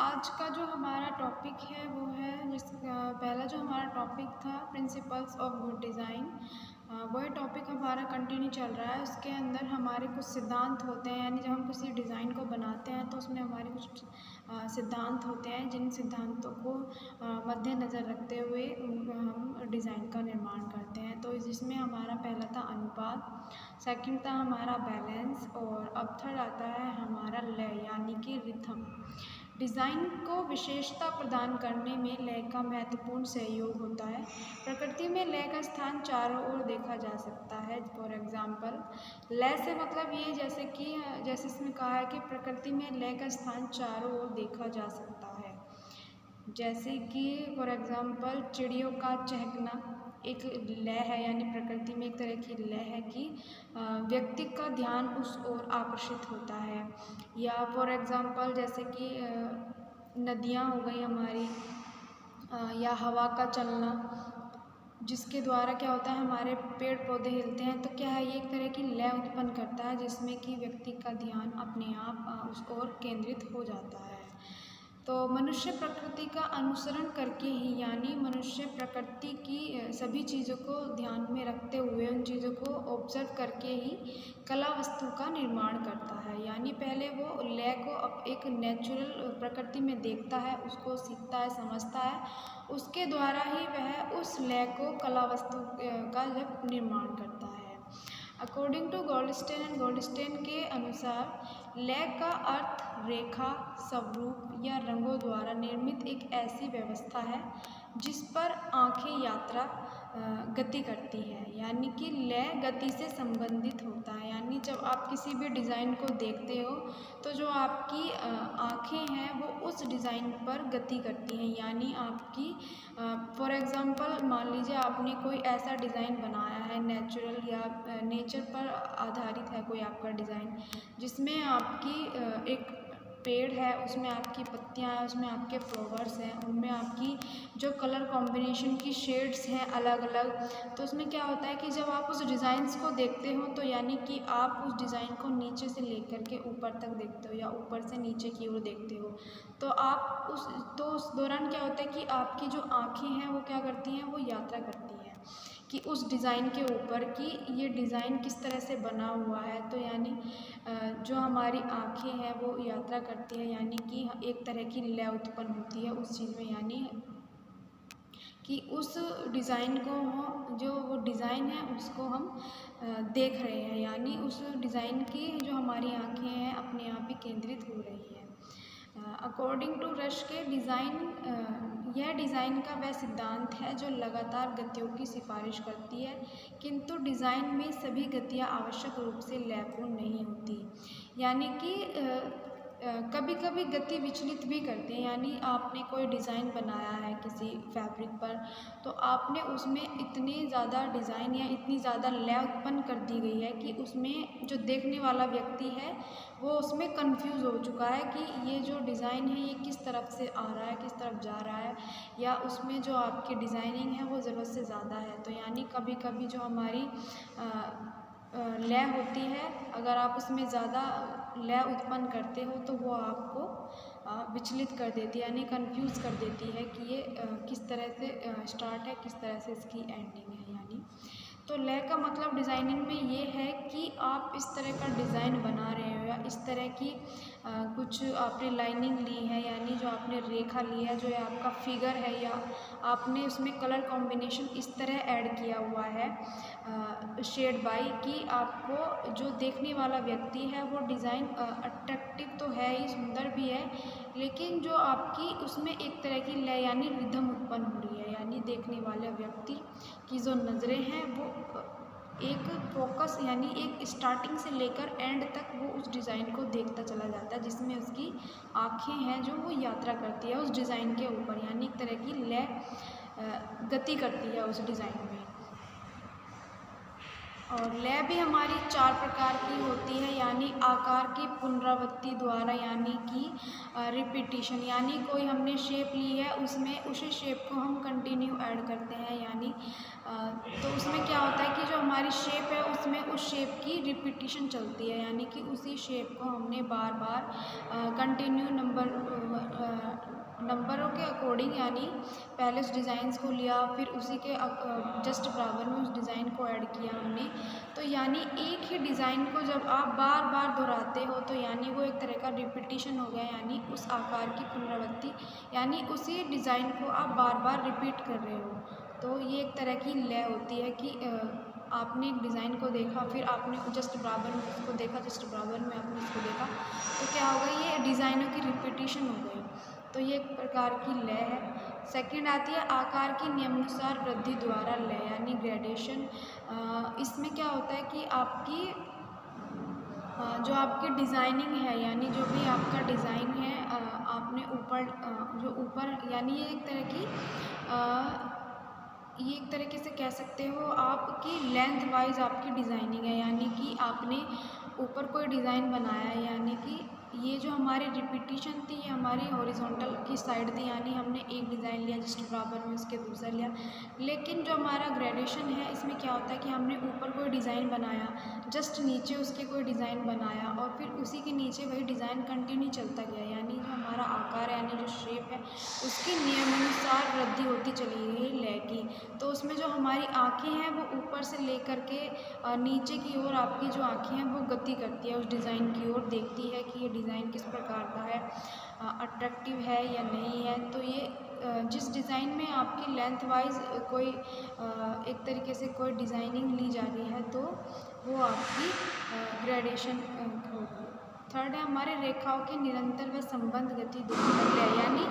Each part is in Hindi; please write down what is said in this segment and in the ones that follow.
आज का जो हमारा टॉपिक है वो है पहला जो हमारा टॉपिक था प्रिंसिपल्स ऑफ गुड डिज़ाइन। वह टॉपिक हमारा कंटिन्यू चल रहा है। उसके अंदर हमारे कुछ सिद्धांत होते हैं, यानी जब हम किसी डिज़ाइन को बनाते हैं तो उसमें हमारे कुछ सिद्धांत होते हैं, जिन सिद्धांतों को मद्देनज़र रखते हुए हम डिज़ाइन का निर्माण करते हैं। तो जिसमें हमारा पहला था अनुपात, सेकंड था हमारा बैलेंस, और अब थर्ड आता है हमारा लय यानी कि रिथम। डिज़ाइन को विशेषता प्रदान करने में लय का महत्वपूर्ण सहयोग होता है। प्रकृति में लय का स्थान चारों ओर देखा जा सकता है। फॉर एग्जाम्पल, लय से मतलब ये जैसे इसमें कहा है कि प्रकृति में लय का स्थान चारों ओर देखा जा सकता है। जैसे कि फॉर एग्जाम्पल चिड़ियों का चहकना एक लय है, यानी प्रकृति में एक तरह की लय है कि व्यक्ति का ध्यान उस ओर आकर्षित होता है। या फॉर एग्जाम्पल जैसे कि नदियाँ हो गई हमारी, या हवा का चलना, जिसके द्वारा क्या होता है हमारे पेड़ पौधे हिलते हैं, तो क्या है ये एक तरह की लय उत्पन्न करता है जिसमें कि व्यक्ति का ध्यान अपने आप उस ओर केंद्रित हो जाता है। तो मनुष्य प्रकृति का अनुसरण करके ही, यानी मनुष्य प्रकृति की सभी चीज़ों को ध्यान में रखते हुए उन चीज़ों को ऑब्जर्व करके ही कला वस्तु का निर्माण करता है। यानी पहले वो लय को एक नेचुरल प्रकृति में देखता है, उसको सीखता है, समझता है, उसके द्वारा ही वह उस लय को कला वस्तु का जब निर्माण करता है। According to Goldstein and Goldstein के अनुसार लय का अर्थ रेखा, स्वरूप या रंगों द्वारा निर्मित एक ऐसी व्यवस्था है जिस पर आंखें यात्रा गति करती है। यानी कि लय गति से संबंधित होता है। यानी जब आप किसी भी डिज़ाइन को देखते हो तो जो आपकी आंखें हैं वो उस डिज़ाइन पर गति करती हैं। यानी आपकी फॉर एग्ज़ाम्पल मान लीजिए आपने कोई ऐसा डिज़ाइन बनाया है नेचुरल या नेचर पर आधारित है कोई आपका डिज़ाइन, जिसमें आपकी एक पेड़ है, उसमें आपकी पत्तियां हैं, उसमें आपके फ्लावर्स हैं, उनमें आपकी जो कलर कॉम्बिनेशन की शेड्स हैं अलग अलग। तो उसमें क्या होता है कि जब आप उस डिज़ाइंस को देखते हो तो यानी कि आप उस डिज़ाइन को नीचे से लेकर के ऊपर तक देखते हो या ऊपर से नीचे की ओर देखते हो। तो आप उस दौरान क्या होता है कि आपकी जो आँखें हैं वो क्या करती हैं, वो यात्रा करती हैं कि उस डिज़ाइन के ऊपर कि ये डिज़ाइन किस तरह से बना हुआ है। तो यानी जो हमारी आँखें हैं वो यात्रा करती है, यानी कि एक तरह की लय उत्पन्न होती है उस चीज़ में, यानी कि उस डिज़ाइन को जो वो डिज़ाइन है उसको हम देख रहे हैं, यानी उस डिज़ाइन की जो हमारी आँखें हैं अपने आप ही केंद्रित हो रही है। अकॉर्डिंग टू रश के यह डिज़ाइन का वह सिद्धांत है जो लगातार गतियों की सिफारिश करती है, किंतु डिज़ाइन में सभी गतियाँ आवश्यक रूप से लयपूर्ण नहीं होती। यानी कि कभी कभी गति विचलित भी करते हैं। यानी आपने कोई डिज़ाइन बनाया है किसी फैब्रिक पर, तो आपने उसमें इतने ज़्यादा डिज़ाइन या इतनी ज़्यादा लय उत्पन्न कर दी गई है कि उसमें जो देखने वाला व्यक्ति है वो उसमें कंफ्यूज हो चुका है कि ये जो डिज़ाइन है ये किस तरफ से आ रहा है, किस तरफ जा रहा है, या उसमें जो आपकी डिज़ाइनिंग है वो ज़रूरत से ज़्यादा है। तो यानी कभी कभी जो हमारी लय होती है, अगर आप उसमें ज़्यादा लय उत्पन्न करते हो तो वो आपको विचलित कर देती है, यानी कंफ्यूज कर देती है कि ये किस तरह से स्टार्ट है, किस तरह से इसकी एंडिंग है। यानी तो लय का मतलब डिज़ाइनिंग में ये है कि आप इस तरह का डिज़ाइन बना रहे हो या इस तरह की कुछ आपने लाइनिंग ली है, यानी जो आपने रेखा ली है, जो आपका फिगर है, या आपने उसमें कलर कॉम्बिनेशन इस तरह ऐड किया हुआ है शेड बाई कि आपको जो देखने वाला व्यक्ति है वो डिज़ाइन अट्रैक्टिव तो है ही, सुंदर भी है, लेकिन जो आपकी उसमें एक तरह की लय यानी रिदम उत्पन्न हो रही है। यानी देखने वाले व्यक्ति की जो नज़रें हैं वो एक फोकस, यानी एक स्टार्टिंग से लेकर एंड तक वो उस डिज़ाइन को देखता चला जाता है, जिसमें उसकी आँखें हैं जो वो यात्रा करती है उस डिज़ाइन के ऊपर, यानी एक तरह की लय गति करती है उस डिज़ाइन में। और लय भी हमारी 4 प्रकार की होती है, यानी आकार की पुनरावृत्ति द्वारा, यानी कि रिपीटिशन, यानी कोई हमने शेप ली है उसमें उसी शेप को हम कंटिन्यू ऐड करते हैं। यानी तो उसमें क्या होता है कि जो हमारी शेप है उसमें उस शेप की रिपीटिशन चलती है, यानी कि उसी शेप को हमने बार बार कंटिन्यू नंबरों के अकॉर्डिंग, यानी पहले उस डिज़ाइंस को लिया, फिर उसी के जस्ट बराबर में उस डिज़ाइन को ऐड किया हमने। तो यानी एक ही डिज़ाइन को जब आप बार बार दोहराते हो तो यानी वो एक तरह का रिपीटिशन हो गया, यानी उस आकार की पुनरावृत्ति, यानी उसी डिज़ाइन को आप बार बार रिपीट कर रहे हो। तो ये एक तरह की लय होती है कि आपने एक डिज़ाइन को देखा, फिर आपने जस्ट बराबर में उसको देखा, जस्ट बराबर में आपने उसको देखा, तो क्या होगा, ये डिज़ाइनों की रिपीटिशन हो गई। तो ये एक प्रकार की लय है। सेकंड आती है आकार की नियमानुसार वृद्धि द्वारा लय, यानी ग्रेडेशन। इसमें क्या होता है कि आपकी जो आपकी डिज़ाइनिंग है, यानी जो भी आपका डिज़ाइन है, आपने ऊपर जो ऊपर, यानी ये एक तरीके से कह सकते हो आपकी लेंथ वाइज आपकी डिज़ाइनिंग है, यानी कि आपने ऊपर कोई डिज़ाइन बनाया है, यानी कि ये जो हमारी रिपीटिशन थी ये हमारी हॉरिजॉन्टल की साइड थी, यानी हमने एक डिज़ाइन लिया जस्ट बराबर में उसके दूसरा लिया। लेकिन जो हमारा ग्रेडेशन है इसमें क्या होता है कि हमने ऊपर कोई डिज़ाइन बनाया, जस्ट नीचे उसके कोई डिज़ाइन बनाया, और फिर उसी के नीचे वही डिज़ाइन कंटिन्यू चलता गया, यानी जो हमारा आकार है, यानी जो शेप है, उसकी नियमानुसार वृद्धि होती चली गई लय की। तो उसमें जो हमारी आँखें हैं वो ऊपर से लेकर के नीचे की ओर आपकी जो आँखें हैं वो गति करती है उस डिज़ाइन की ओर, देखती है कि ये डिज़ाइन किस प्रकार का है, अट्रैक्टिव है या नहीं है। तो ये जिस डिज़ाइन में आपकी लेंथ वाइज कोई एक तरीके से कोई डिज़ाइनिंग ली जा रही है तो वो आपकी ग्रेडेशन होगी। थर्ड है हमारे रेखाओं के निरंतर व संबंध गति दोनों, यानी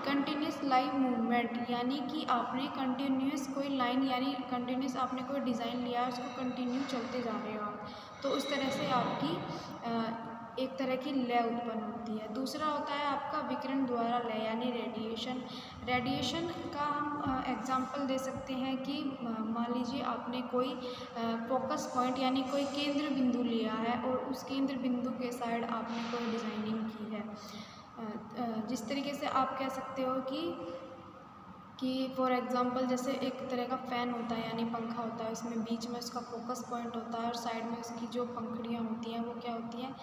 कंटिन्यूस लाइव मूवमेंट, यानी कि आपने कंटिन्यूस कोई लाइन, यानी कंटिन्यूस आपने कोई डिज़ाइन लिया है उसको कंटिन्यू चलते जा रहे हो आप, तो उस तरह से आपकी एक तरह की लय उत्पन्न होती है। दूसरा होता है आपका विकिरण द्वारा लय, यानी रेडिएशन। रेडिएशन का हम एग्जांपल दे सकते हैं कि मान लीजिए आपने कोई फोकस पॉइंट, यानी कोई केंद्र बिंदु लिया है और उस केंद्र बिंदु के साइड आपने कोई डिज़ाइनिंग की है। जिस तरीके से आप कह सकते हो कि फॉर एग्ज़ाम्पल जैसे एक तरह का फ़ैन होता है, यानी पंखा होता है, उसमें बीच में उसका फोकस पॉइंट होता है और साइड में उसकी जो पंखुड़ियाँ होती हैं वो क्या होती हैं,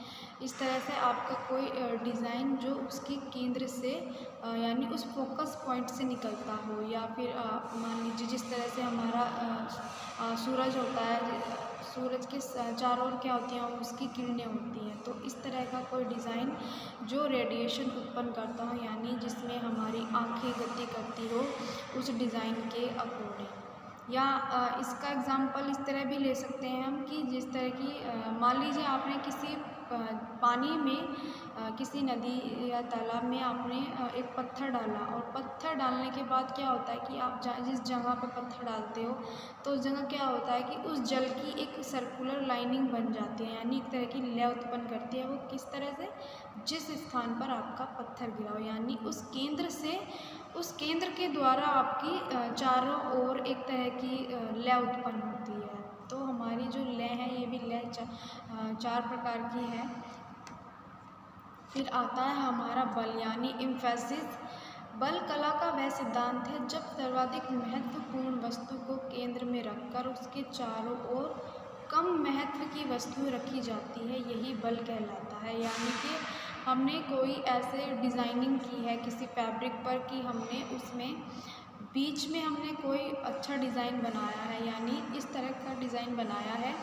इस तरह से आपका कोई डिज़ाइन जो उसके केंद्र से यानी उस फोकस पॉइंट से निकलता हो, या फिर मान लीजिए जिस तरह से हमारा सूरज होता है, सूरज के चारों ओर क्या होती हैं, उसकी किरणें होती हैं। तो इस तरह का कोई डिज़ाइन जो रेडिएशन उत्पन्न करता हो, यानी जिसमें हमारी आँखें गति करती हो उस डिज़ाइन के अकॉर्डिंग। या इसका एग्ज़ाम्पल इस तरह भी ले सकते हैं हम कि जिस तरह की मान लीजिए आपने किसी पानी में किसी नदी या तालाब में आपने एक पत्थर डाला, और पत्थर डालने के बाद क्या होता है कि आप जिस जगह पर पत्थर डालते हो तो उस जगह क्या होता है कि उस जल की एक सर्कुलर लाइनिंग बन जाती है, यानी एक तरह की लय उत्पन्न करती है। वो किस तरह से, जिस स्थान पर आपका पत्थर गिरा हो, यानी उस केंद्र से, उस केंद्र के द्वारा आपकी चारों ओर एक तरह की लय उत्पन्न होती है। तो हमारी जो लय है ये भी लय चार प्रकार की है। फिर आता है हमारा बल, यानी एम्फेसिस। बल कला का वह सिद्धांत है जब सर्वाधिक महत्वपूर्ण वस्तु को केंद्र में रखकर उसके चारों ओर कम महत्व की वस्तु रखी जाती है, यही बल कहलाता है। यानी कि हमने कोई ऐसे डिज़ाइनिंग की है किसी फैब्रिक पर कि हमने उसमें बीच में हमने कोई अच्छा डिज़ाइन बनाया है, यानी इस तरह का डिज़ाइन बनाया है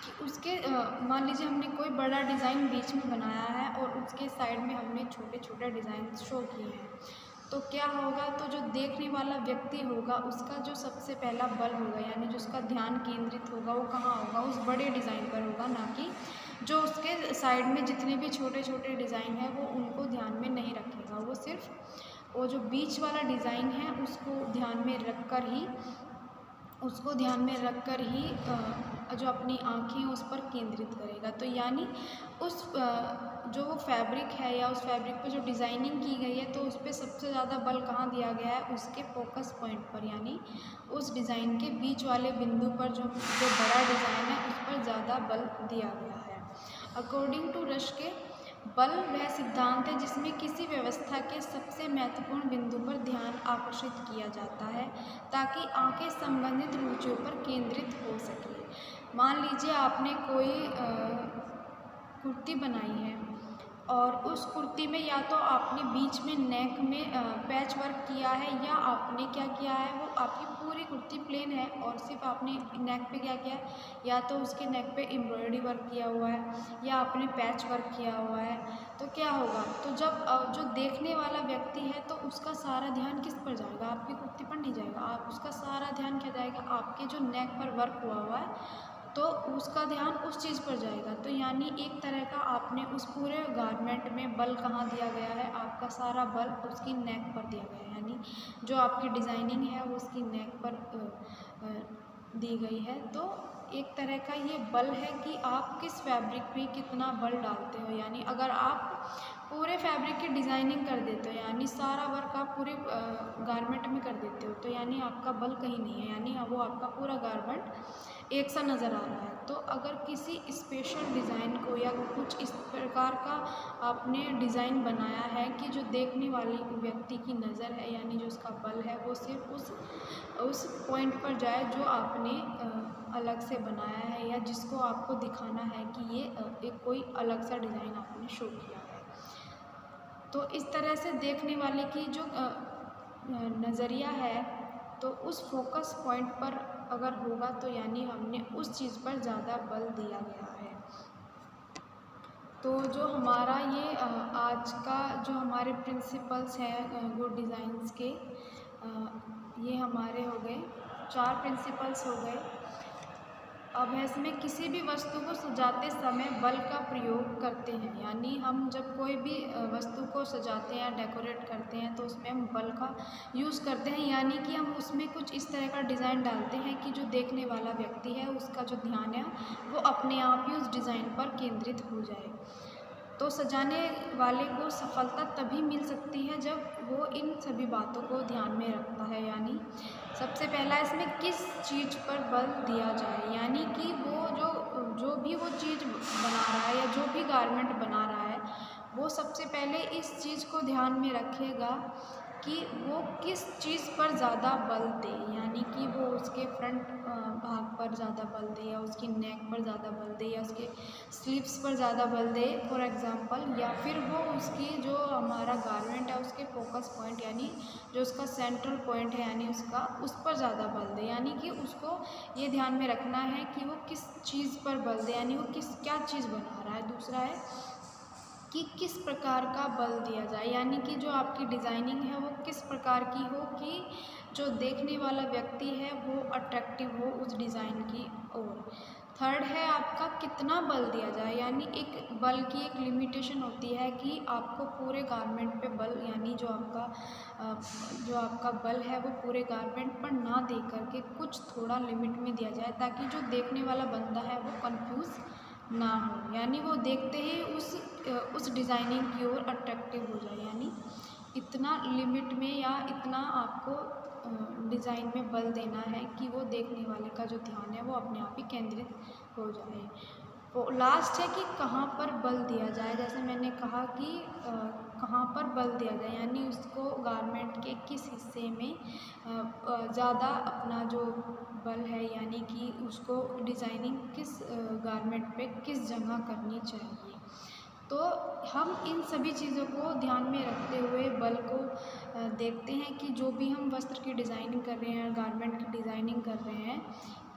कि उसके मान लीजिए हमने कोई बड़ा डिज़ाइन बीच में बनाया है और उसके साइड में हमने छोटे छोटे डिज़ाइन शो किए हैं, तो क्या होगा, तो जो देखने वाला व्यक्ति होगा उसका जो सबसे पहला बल होगा, यानी जो उसका ध्यान केंद्रित होगा वो कहाँ होगा, उस बड़े डिज़ाइन पर होगा, ना कि जो उसके साइड में जितने भी छोटे छोटे डिज़ाइन है वो उनको ध्यान में नहीं रखेगा। वो सिर्फ वो जो बीच वाला डिज़ाइन है उसको ध्यान में रखकर ही जो अपनी आँखें उस पर केंद्रित करेगा। तो यानी उस जो वो फैब्रिक है या उस फैब्रिक पर जो डिज़ाइनिंग की गई है तो उस पर सबसे ज़्यादा बल कहाँ दिया गया है, उसके फोकस पॉइंट पर, यानी उस डिज़ाइन के बीच वाले बिंदु पर जो बड़ा डिज़ाइन है उस पर ज़्यादा बल दिया गया है। अकॉर्डिंग टू रश के बल वह सिद्धांत है जिसमें किसी व्यवस्था के सबसे महत्वपूर्ण बिंदु पर ध्यान आकर्षित किया जाता है ताकि आंखें संबंधित रुचियों पर केंद्रित हो सके। मान लीजिए आपने कोई कुर्ती बनाई है, और उस कुर्ती में या तो आपने बीच में नेक में पैच वर्क किया है, या आपने क्या किया है, वो आपकी पूरी कुर्ती प्लेन है और सिर्फ आपने नेक पे क्या किया है, या तो उसके नेक पे एम्ब्रॉयडरी वर्क किया हुआ है या आपने पैच वर्क किया हुआ है। तो क्या होगा, तो जब जो देखने वाला व्यक्ति है तो उसका सारा ध्यान किस पर जाएगा, आपकी कुर्ती पर नहीं जाएगा। आप उसका सारा ध्यान क्या जाएगा, आपके जो नेक पर वर्क हुआ हुआ है, तो उसका ध्यान उस चीज़ पर जाएगा। तो यानी एक तरह का आपने उस पूरे गारमेंट में बल कहाँ दिया गया है, आपका सारा बल उसकी नेक पर दिया गया है। यानी जो आपकी डिज़ाइनिंग है वो उसकी नेक पर दी गई है। तो एक तरह का ये बल है कि आप किस फैब्रिक पे कितना बल डालते हो। यानी अगर आप पूरे फैब्रिक की डिज़ाइनिंग कर देते हो, यानी सारा वर्क आप पूरे गारमेंट में कर देते हो, तो यानी आपका बल कहीं नहीं है, यानी वो आपका पूरा गारमेंट एक सा नज़र आ रहा है। तो अगर किसी स्पेशल डिज़ाइन को या कुछ इस प्रकार का आपने डिज़ाइन बनाया है कि जो देखने वाले व्यक्ति की नज़र है, यानी जो उसका बल है वो सिर्फ उस पॉइंट पर जाए जो आपने अलग से बनाया है, या जिसको आपको दिखाना है कि ये एक कोई अलग सा डिज़ाइन आपने शो किया है। तो इस तरह से देखने वाले की जो नज़रिया है, तो उस फोकस पॉइंट पर अगर होगा तो यानी हमने उस चीज़ पर ज़्यादा बल दिया गया है। तो जो हमारा ये आज का जो हमारे प्रिंसिपल्स हैं गुड डिज़ाइंस के, ये हमारे हो गए 4 प्रिंसिपल्स हो गए। अब इसमें किसी भी वस्तु को सजाते समय बल का प्रयोग करते हैं। यानी हम जब कोई भी वस्तु को सजाते हैं, डेकोरेट करते हैं, तो उसमें हम बल का यूज़ करते हैं। यानी कि हम उसमें कुछ इस तरह का डिज़ाइन डालते हैं कि जो देखने वाला व्यक्ति है उसका जो ध्यान है वो अपने आप ही उस डिज़ाइन पर केंद्रित हो जाए। तो सजाने वाले को सफलता तभी मिल सकती है जब वो इन सभी बातों को ध्यान में रखता है। यानी सबसे पहला इसमें किस चीज़ पर बल दिया जाए, यानी कि वो जो भी वो चीज़ बना रहा है या जो भी गारमेंट बना रहा है, वो सबसे पहले इस चीज़ को ध्यान में रखेगा कि वो किस चीज़ पर ज़्यादा बल दे। यानी कि वो उसके फ्रंट भाग पर ज़्यादा बल दे, या उसकी नेक पर ज़्यादा बल दे, या उसके स्लीव्स पर ज़्यादा बल दे फॉर एग्ज़ाम्पल, या फिर वो उसकी जो हमारा गारमेंट है उसके फोकस पॉइंट, यानी जो उसका सेंट्रल पॉइंट है, यानी उसका उस पर ज़्यादा बल दे। यानी कि उसको ये ध्यान में रखना है कि वो किस चीज़ पर बल दे, यानी वो क्या चीज़ बना रहा है। दूसरा है कि किस प्रकार का बल दिया जाए, यानी कि जो आपकी डिज़ाइनिंग है वो किस प्रकार की हो कि जो देखने वाला व्यक्ति है वो अट्रैक्टिव हो उस डिज़ाइन की ओर। थर्ड है आपका कितना बल दिया जाए, यानी एक बल की एक लिमिटेशन होती है कि आपको पूरे गारमेंट पे बल, यानी जो आपका बल है वो पूरे गारमेंट पर ना दे करके कुछ थोड़ा लिमिट में दिया जाए, ताकि जो देखने वाला बंदा है वो कंफ्यूज ना हो, यानी वो देखते ही उस डिज़ाइनिंग की ओर अट्रैक्टिव हो जाए। यानी इतना लिमिट में या इतना आपको डिज़ाइन में बल देना है कि वो देखने वाले का जो ध्यान है वो अपने आप ही केंद्रित हो जाए। वो लास्ट है कि कहाँ पर बल दिया जाए, जैसे मैंने कहा कि कहाँ पर बल दिया जाए, यानी उसको गारमेंट के किस हिस्से में ज़्यादा अपना जो बल है, यानी कि उसको डिज़ाइनिंग किस गारमेंट पे किस जगह करनी चाहिए। तो हम इन सभी चीज़ों को ध्यान में रखते हुए बल को देखते हैं कि जो भी हम वस्त्र की डिज़ाइनिंग कर रहे हैं, गारमेंट की डिज़ाइनिंग कर रहे हैं,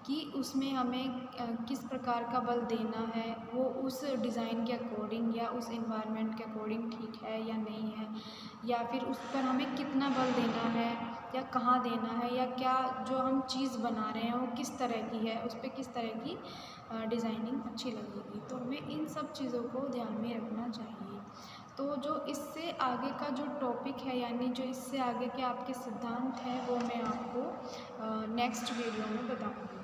कि उसमें हमें किस प्रकार का बल देना है, वो उस डिज़ाइन के अकॉर्डिंग या उस एनवायरनमेंट के अकॉर्डिंग ठीक है या नहीं है, या फिर उस पर हमें कितना बल देना है या कहाँ देना है, या क्या जो हम चीज़ बना रहे हैं वो किस तरह की है, उस पर किस तरह की डिज़ाइनिंग अच्छी लगेगी। तो हमें इन सब चीज़ों को ध्यान में रखना चाहिए। तो जो इससे आगे का जो टॉपिक है, यानी जो इससे आगे के आपके सिद्धांत हैं, वो मैं आपको नेक्स्ट वीडियो में बताऊँगी।